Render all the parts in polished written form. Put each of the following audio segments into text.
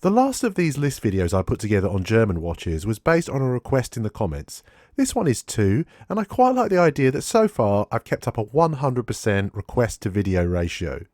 The last of these list videos I put together on German watches was based on a request in the comments. This one is 2, and I quite like the idea that so far I've kept up a 100% request to video ratio.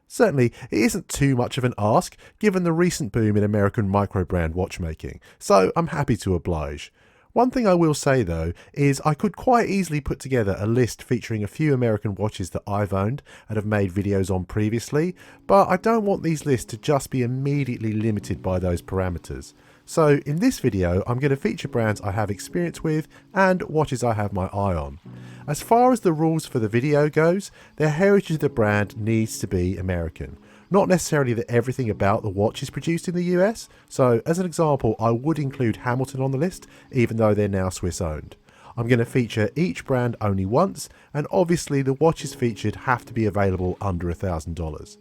Certainly, it isn't too much of an ask given the recent boom in American micro-brand watchmaking, so I'm happy to oblige. One thing I will say though is I could quite easily put together a list featuring a few American watches that I've owned and have made videos on previously, but I don't want these lists to just be immediately limited by those parameters. So in this video I'm going to feature brands I have experience with and watches I have my eye on. As far as the rules for the video goes, the heritage of the brand needs to be American. Not necessarily that everything about the watch is produced in the US, so as an example I would include Hamilton on the list even though they're now Swiss owned. I'm going to feature each brand only once, and obviously the watches featured have to be available under $1,000.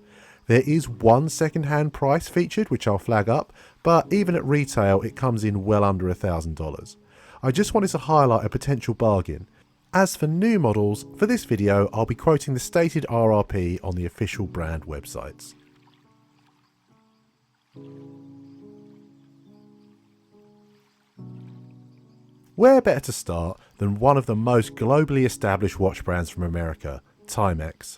There is one second-hand price featured which I'll flag up, but even at retail it comes in well under $1,000. I just wanted to highlight a potential bargain. As for new models, for this video I'll be quoting the stated RRP on the official brand websites. Where better to start than one of the most globally established watch brands from America, Timex.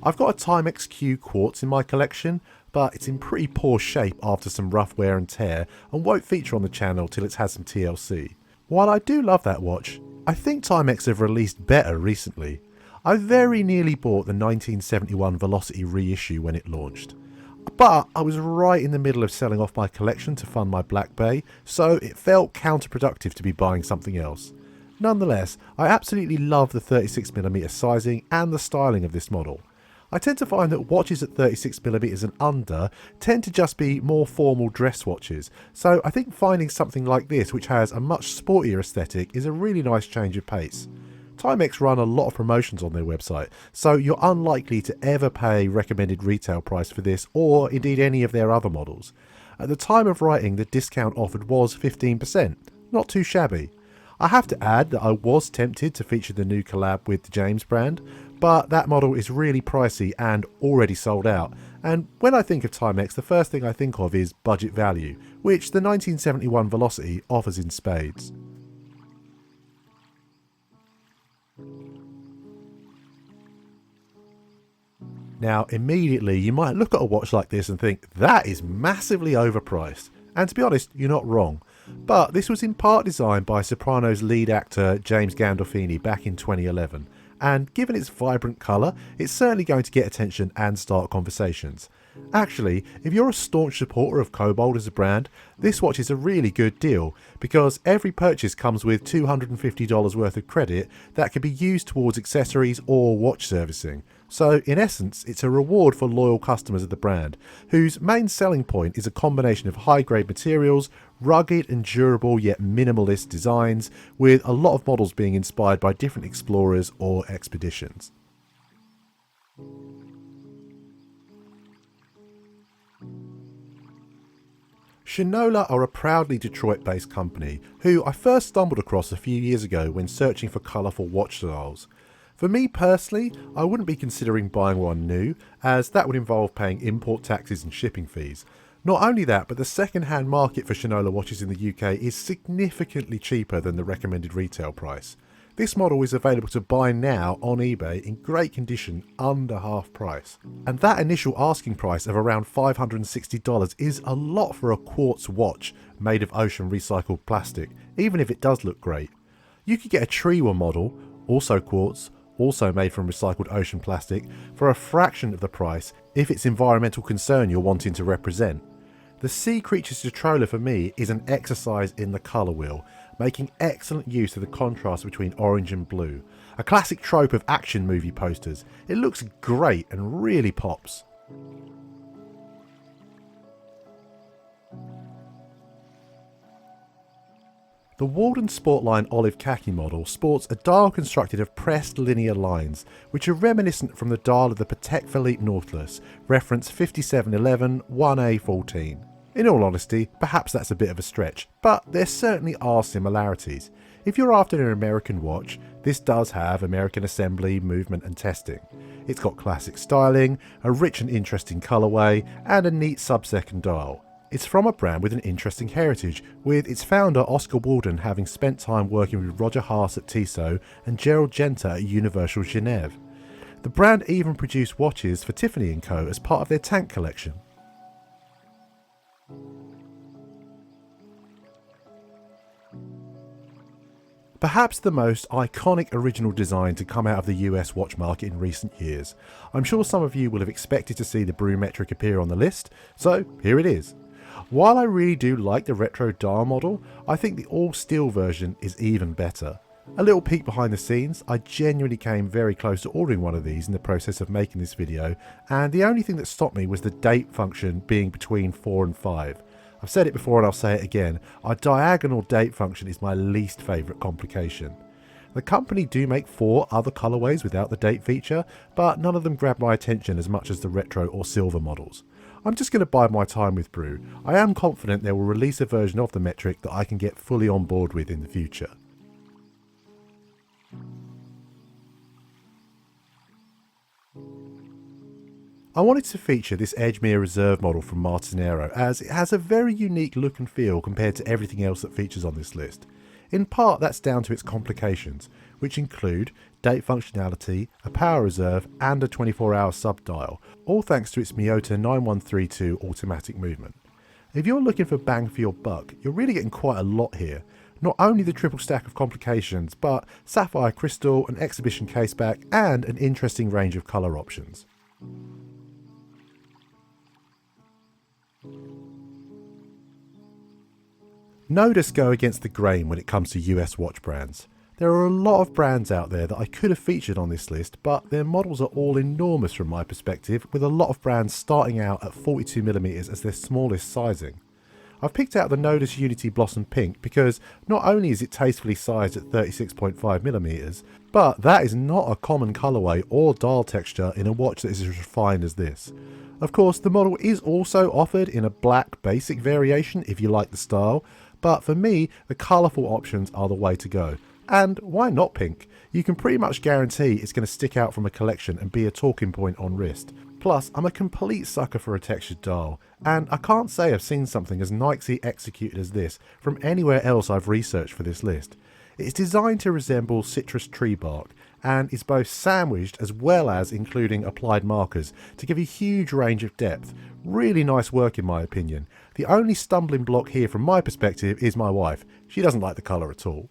I've got a Timex Q Quartz in my collection, but it's in pretty poor shape after some rough wear and tear and won't feature on the channel till it's had some TLC. While I do love that watch, I think Timex have released better recently. I very nearly bought the 1971 Velocity reissue when it launched, but I was right in the middle of selling off my collection to fund my Black Bay, so it felt counterproductive to be buying something else. Nonetheless, I absolutely love the 36mm sizing and the styling of this model. I tend to find that watches at 36mm and under tend to just be more formal dress watches, so I think finding something like this which has a much sportier aesthetic is a really nice change of pace. Timex run a lot of promotions on their website, so you're unlikely to ever pay recommended retail price for this or indeed any of their other models. At the time of writing, the discount offered was 15%, not too shabby. I have to add that I was tempted to feature the new collab with the James brand, but that model is really pricey and already sold out, and when I think of Timex the first thing I think of is budget value, which the 1971 Velocity offers in spades. Now immediately you might look at a watch like this and think that is massively overpriced, and to be honest you're not wrong. But this was in part designed by Sopranos lead actor James Gandolfini back in 2011, and given its vibrant colour, it's certainly going to get attention and start conversations. Actually, if you're a staunch supporter of Cobalt as a brand, this watch is a really good deal, because every purchase comes with $250 worth of credit that can be used towards accessories or watch servicing. So in essence, it's a reward for loyal customers of the brand, whose main selling point is a combination of high-grade materials, rugged and durable yet minimalist designs, with a lot of models being inspired by different explorers or expeditions. Shinola are a proudly Detroit-based company who I first stumbled across a few years ago when searching for colourful watch styles. For me personally, I wouldn't be considering buying one new, as that would involve paying import taxes and shipping fees. Not only that, but the second-hand market for Shinola watches in the UK is significantly cheaper than the recommended retail price. This model is available to buy now on eBay in great condition under half price. And that initial asking price of around $560 is a lot for a quartz watch made of ocean recycled plastic, even if it does look great. You could get a Trewa model, also quartz, also made from recycled ocean plastic, for a fraction of the price if it's environmental concern you're wanting to represent. The Sea Creatures Tetrola for me is an exercise in the colour wheel, making excellent use of the contrast between orange and blue. A classic trope of action movie posters. It looks great and really pops. The Walden Sportline olive khaki model sports a dial constructed of pressed linear lines, which are reminiscent from the dial of the Patek Philippe Nautilus, reference 5711 1A14. In all honesty, perhaps that's a bit of a stretch, but there certainly are similarities. If you're after an American watch, this does have American assembly, movement and testing. It's got classic styling, a rich and interesting colourway, and a neat sub-second dial. It's from a brand with an interesting heritage, with its founder Oscar Walden having spent time working with Roger Haas at Tissot and Gerald Genta at Universal Genève. The brand even produced watches for Tiffany & Co as part of their tank collection. Perhaps the most iconic original design to come out of the US watch market in recent years. I'm sure some of you will have expected to see the Brumetric appear on the list, so here it is. While I really do like the retro dial model, I think the all-steel version is even better. A little peek behind the scenes, I genuinely came very close to ordering one of these in the process of making this video, and the only thing that stopped me was the date function being between 4 and 5. I've said it before and I'll say it again, our diagonal date function is my least favourite complication. The company do make 4 other colourways without the date feature, but none of them grab my attention as much as the retro or silver models. I'm just going to bide my time with Bru. I am confident they will release a version of the metric that I can get fully on board with in the future. I wanted to feature this Edgemere Reserve model from Martinero as it has a very unique look and feel compared to everything else that features on this list. In part that's down to its complications, which include date functionality, a power reserve and a 24-hour sub-dial, all thanks to its Miyota 9132 automatic movement. If you're looking for bang for your buck, you're really getting quite a lot here. Not only the triple stack of complications, but sapphire crystal, an exhibition caseback and an interesting range of colour options. No just go against the grain when it comes to US watch brands. There are a lot of brands out there that I could have featured on this list, but their models are all enormous from my perspective, with a lot of brands starting out at 42mm as their smallest sizing. I've picked out the Nodus Unity Blossom Pink because not only is it tastefully sized at 36.5mm, but that is not a common colourway or dial texture in a watch that is as refined as this. Of course, the model is also offered in a black basic variation if you like the style, but for me, the colourful options are the way to go. And why not pink? You can pretty much guarantee it's going to stick out from a collection and be a talking point on wrist. Plus, I'm a complete sucker for a textured dial, and I can't say I've seen something as nicely executed as this from anywhere else I've researched for this list. It's designed to resemble citrus tree bark, and is both sandwiched as well as including applied markers to give a huge range of depth. Really nice work in my opinion. The only stumbling block here from my perspective is my wife. She doesn't like the colour at all.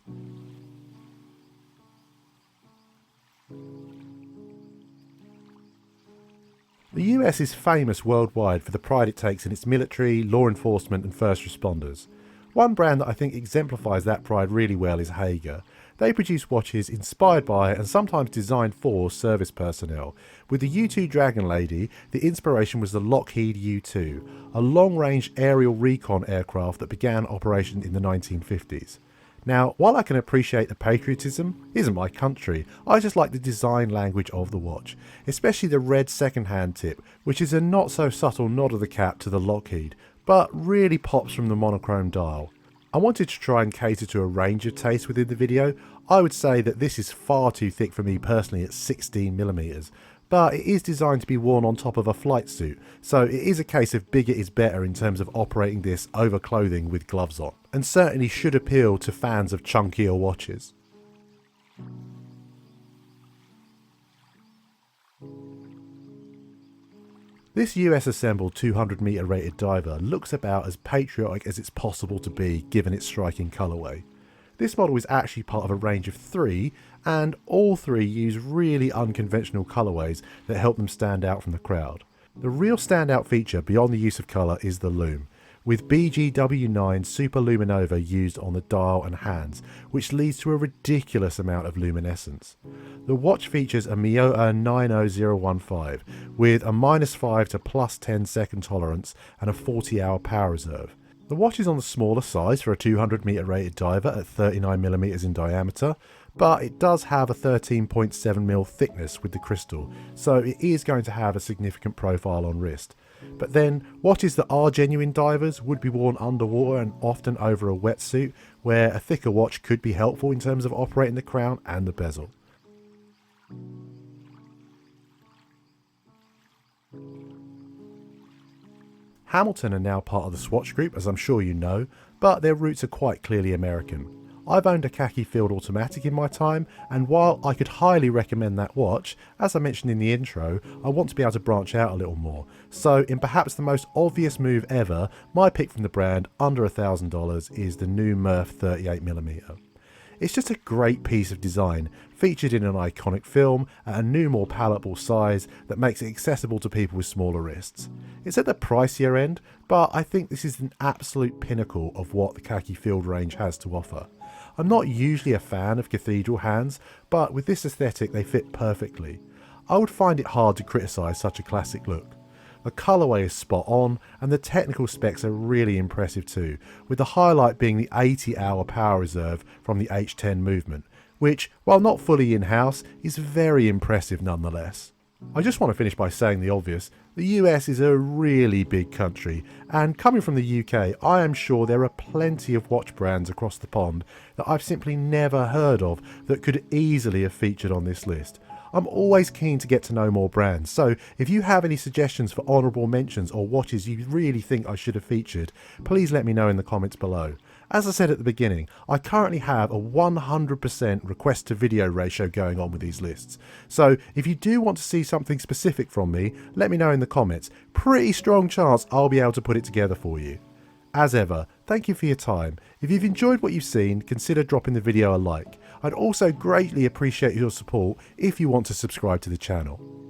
The US is famous worldwide for the pride it takes in its military, law enforcement and first responders. One brand that I think exemplifies that pride really well is Hager. They produce watches inspired by and sometimes designed for service personnel. With the U-2 Dragon Lady, the inspiration was the Lockheed U-2, a long-range aerial recon aircraft that began operation in the 1950s. Now, while I can appreciate the patriotism, it isn't my country, I just like the design language of the watch, especially the red second-hand tip, which is a not so subtle nod of the cap to the Lockheed, but really pops from the monochrome dial. I wanted to try and cater to a range of tastes within the video. I would say that this is far too thick for me personally at 16mm, but it is designed to be worn on top of a flight suit, so it is a case of bigger is better in terms of operating this over clothing with gloves on, and certainly should appeal to fans of chunkier watches. This US assembled 200 m rated diver looks about as patriotic as it's possible to be given its striking colourway. This model is actually part of a range of 3, and all 3 use really unconventional colourways that help them stand out from the crowd. The real standout feature beyond the use of colour is the lume, with BGW9 Super Luminova used on the dial and hands, which leads to a ridiculous amount of luminescence. The watch features a Miyota 90015 with a -5 to +10 second tolerance and a 40-hour power reserve. The watch is on the smaller size for a 200 m rated diver at 39mm in diameter, but it does have a 13.7mm thickness with the crystal, so it is going to have a significant profile on wrist. But then, watches that are genuine divers would be worn underwater and often over a wetsuit, where a thicker watch could be helpful in terms of operating the crown and the bezel. Hamilton are now part of the Swatch Group, as I'm sure you know, but their roots are quite clearly American. I've owned a khaki field automatic in my time, and while I could highly recommend that watch, as I mentioned in the intro, I want to be able to branch out a little more. So in perhaps the most obvious move ever, my pick from the brand under $1,000 is the new Mubert 38mm. It's just a great piece of design, featured in an iconic film at a new, more palatable size that makes it accessible to people with smaller wrists. It's at the pricier end, but I think this is an absolute pinnacle of what the khaki field range has to offer. I'm not usually a fan of cathedral hands, but with this aesthetic they fit perfectly. I would find it hard to criticise such a classic look. The colourway is spot on, and the technical specs are really impressive too, with the highlight being the 80-hour power reserve from the H10 movement, which, while not fully in-house, is very impressive nonetheless. I just want to finish by saying the obvious. The US is a really big country, and coming from the UK, I am sure there are plenty of watch brands across the pond that I've simply never heard of that could easily have featured on this list. I'm always keen to get to know more brands, so if you have any suggestions for honourable mentions or watches you really think I should have featured, please let me know in the comments below. As I said at the beginning, I currently have a 100% request to video ratio going on with these lists, so if you do want to see something specific from me, let me know in the comments. Pretty strong chance I'll be able to put it together for you. As ever, thank you for your time. If you've enjoyed what you've seen, consider dropping the video a like. I'd also greatly appreciate your support if you want to subscribe to the channel.